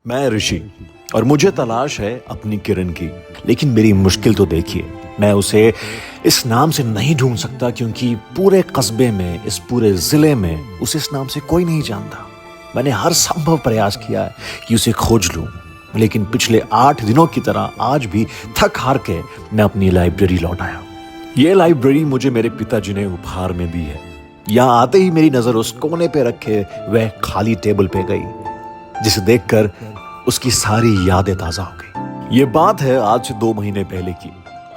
मैं ऋषि और मुझे तलाश है अपनी किरण की। लेकिन मेरी मुश्किल तो देखिए, मैं उसे इस नाम से नहीं ढूंढ सकता क्योंकि पूरे कस्बे में, इस पूरे जिले में उसे इस नाम से कोई नहीं जानता। मैंने हर संभव प्रयास किया है कि उसे खोज लूं, लेकिन पिछले 8 दिनों की तरह आज भी थक हार के मैं अपनी लाइब्रेरी लौट आया। ये लाइब्रेरी मुझे मेरे पिताजी ने उपहार में दी है। यहाँ आते ही मेरी नजर उस कोने पे रखे वह खाली टेबल पे गई, जिसे देखकर उसकी सारी यादें ताजा हो गई। ये बात है आज से 2 महीने पहले की।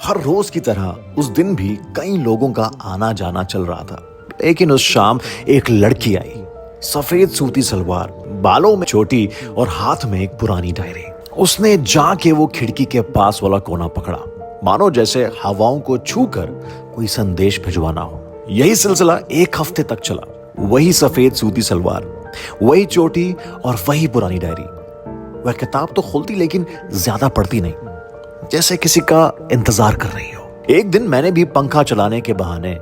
हर रोज की तरह उस दिन भी कई लोगों का आना जाना चल रहा था, लेकिन उस शाम एक लड़की आई, सफेद सूती सलवार, बालों में चोटी और हाथ में एक पुरानी डायरी। उसने जाके वो खिड़की के पास वाला कोना पकड़ा, मानो जैसे हवाओं को छूकर कोई संदेश भिजवाना हो। यही सिलसिला 1 हफ्ते तक चला। वही सफेद सूती सलवार, वही चोटी और वही पुरानी डायरी। वह किताब तो खोलती लेकिन ज्यादा पढ़ती नहीं, जैसे किसी का इंतजार कर रही हो। एक दिन मैंने भी पंखा चलाने के बहाने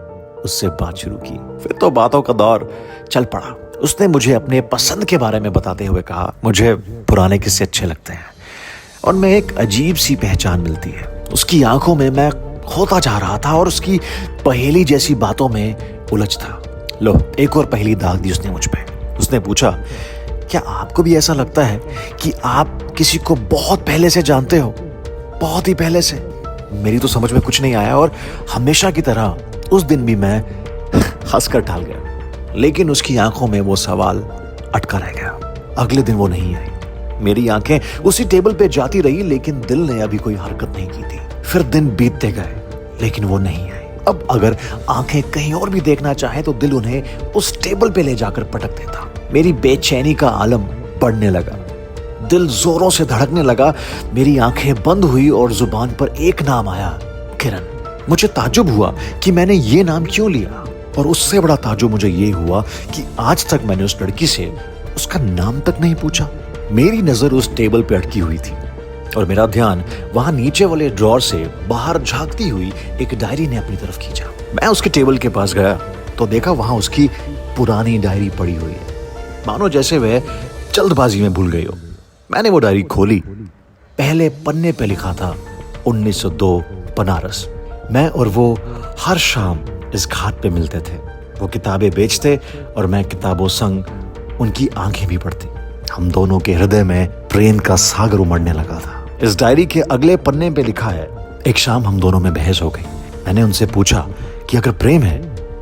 उससे बात शुरू की। फिर तो बातों का दौर चल पड़ा। उसने मुझे अपने पसंद के बारे में बताते हुए कहा, मुझे पुराने किस्से अच्छे लगते हैं और मैं एक अजीब सी पहचान मिलती है। उसकी आंखों में मैं खोता जा रहा था और उसकी पहेली जैसी बातों में उलझ था। लो, एक और पहेली दाग दी उसने मुझ पे। उसने पूछा, क्या आपको भी ऐसा लगता है कि आप किसी को बहुत पहले से जानते हो, बहुत ही पहले से? मेरी तो समझ में कुछ नहीं आया और हमेशा की तरह उस दिन भी मैं हंसकर टाल गया। लेकिन उसकी आंखों में वो सवाल अटका रह गया। अगले दिन वो नहीं आई। मेरी आंखें उसी टेबल पे जाती रही, लेकिन दिल ने अभी कोई हरकत नहीं की थी। फिर दिन बीतते गए, लेकिन वो नहीं आई। अब अगर आंखें कहीं और भी देखना चाहे तो दिल उन्हें उस टेबल पे ले जाकर पटक देता। मेरी बेचैनी का आलम बढ़ने लगा, दिल जोरों से धड़कने लगा। मेरी आंखें बंद हुई और जुबान पर एक नाम आया, किरण। मुझे ताज्जुब हुआ कि मैंने ये नाम क्यों लिया, और उससे बड़ा ताज्जुब मुझे ये हुआ कि आज तक मैंने उस लड़की से उसका नाम तक नहीं पूछा। मेरी नजर उस टेबल पे अटकी हुई थी और मेरा ध्यान वहां नीचे वाले ड्रॉर से बाहर झांकती हुई एक डायरी ने अपनी तरफ खींचा। मैं उसके टेबल के पास गया तो देखा वहां उसकी पुरानी डायरी पड़ी हुई है, मानो जैसे वह जल्दबाजी में भूल गई हो। मैंने वो डायरी खोली। पहले पन्ने पे लिखा था 1902 बनारस। मैं और वो हर शाम इस घाट पे मिलते थे। वो किताबें बेचते और मैं किताबों संग उनकी आंखें भी पढ़ती। हम दोनों के हृदय में प्रेम का सागर उमड़ने लगा था। इस डायरी के अगले पन्ने पे लिखा है, एक शाम हम दोनों में बहस हो गई। मैंने उनसे पूछा कि अगर प्रेम है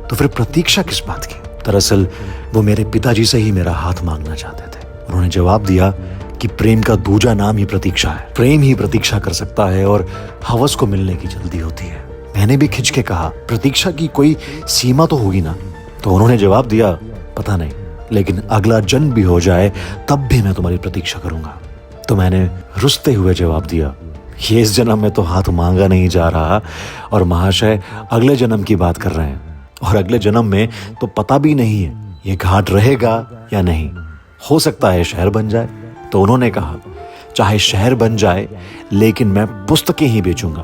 तो फिर प्रतीक्षा किस बात की? दरअसल वो मेरे पिताजी से ही मेरा हाथ मांगना चाहते थे। उन्होंने जवाब दिया कि प्रेम का दूजा नाम ही प्रतीक्षा है। प्रेम ही प्रतीक्षा कर सकता है और हवस को मिलने की जल्दी होती है। मैंने भी खिंच के कहा, प्रतीक्षा की कोई सीमा तो होगी ना? तो उन्होंने जवाब दिया, पता नहीं, लेकिन अगला जन्म भी हो जाए तब भी मैं तुम्हारी प्रतीक्षा करूंगा। तो मैंने रुसते हुए जवाब दिया, ये इस जन्म में तो हाथ मांगा नहीं जा रहा और महाशय अगले जन्म की बात कर रहे हैं, और अगले जन्म में तो पता भी नहीं है ये घाट रहेगा या नहीं। हो सकता है शहर बन जाए। तो उन्होंने कहा, चाहे शहर बन जाए लेकिन मैं पुस्तकें ही बेचूंगा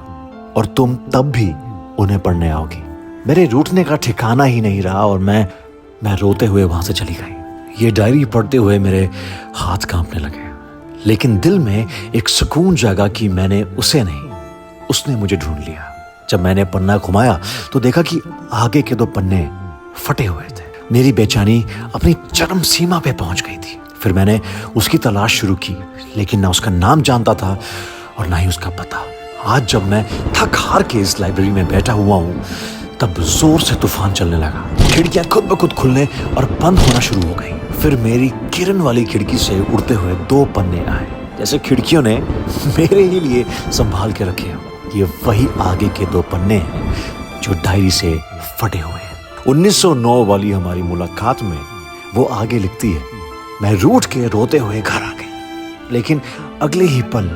और तुम तब भी उन्हें पढ़ने आओगी। मेरे रूठने का ठिकाना ही नहीं रहा और मैं रोते हुए वहां से चली गई। ये डायरी पढ़ते हुए मेरे हाथ कांपने लगे, लेकिन दिल में एक सुकून जागा कि मैंने उसे नहीं, उसने मुझे ढूंढ लिया। जब मैंने पन्ना घुमाया तो देखा कि आगे के 2 पन्ने फटे हुए थे। मेरी बेचैनी अपनी चरम सीमा पे पहुंच गई थी। फिर मैंने उसकी तलाश शुरू की, लेकिन ना उसका नाम जानता था और ना ही उसका पता। आज जब मैं थक हार के इस लाइब्रेरी में बैठा हुआ हूँ, तब जोर से तूफान चलने लगा। खिड़कियां खुद ब खुद खुलने और बंद होना शुरू हो गई। फिर मेरी किरण वाली खिड़की से उड़ते हुए 2 पन्ने आए, जैसे खिड़कियों ने मेरे ही लिए संभाल के रखे हो। ये वही आगे के 2 पन्ने हैं जो डायरी से फटे हुए हैं। 1909 वाली हमारी मुलाकात में वो आगे लिखती है, मैं रूठ के रोते हुए घर आ गई, लेकिन अगले ही पल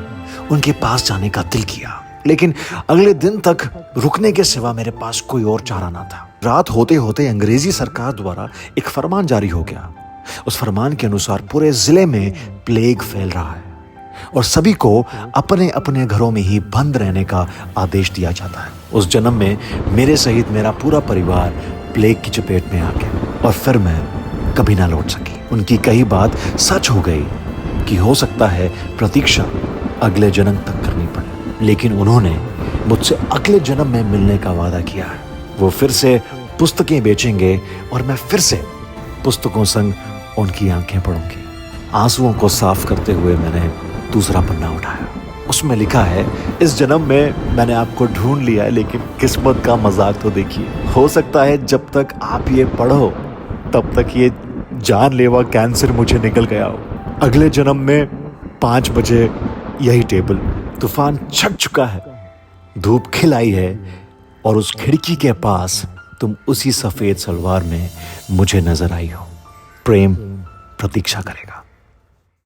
उनके पास जाने का दिल किया। लेकिन अगले दिन तक रुकने के सिवा मेरे पास कोई और चारा ना था। रात होते होते अंग्रेजी सरकार द्वारा एक फरमान जारी हो गया। उस फरमान के अनुसार पूरे जिले में प्लेग फैल रहा है और सभी को अपने अपने घरों में ही बंद रहने का आदेश दिया जाता है। उस जन्म में मेरे सहित मेरा पूरा परिवार प्लेग की चपेट में आ गया और फिर मैं कभी ना लौट सकी। उनकी कही बात सच हो गई कि हो सकता है प्रतीक्षा अगले जन्म तक करनी पड़े, लेकिन उन्होंने मुझसे अगले जन्म में मिलने का वादा किया है। वो फिर से पुस्तकें बेचेंगे और मैं फिर से पुस्तकों संग उनकी आंखें पढ़ूंगी। आंसुओं को साफ करते हुए मैंने दूसरा पन्ना उठाया। उसमें लिखा है, इस जन्म में मैंने आपको ढूंढ लिया है, लेकिन किस्मत का मजाक तो देखिए। हो सकता है जब तक आप ये पढ़ो तब तक ये जानलेवा कैंसर मुझे निकल गया हो। अगले जन्म में 5 बजे यही टेबल, तूफान छट चुका है, धूप खिल आई है और उस खिड़की के पास तुम उसी सफेद सलवार में मुझे नजर आई हो। प्रेम प्रतीक्षा करेगा।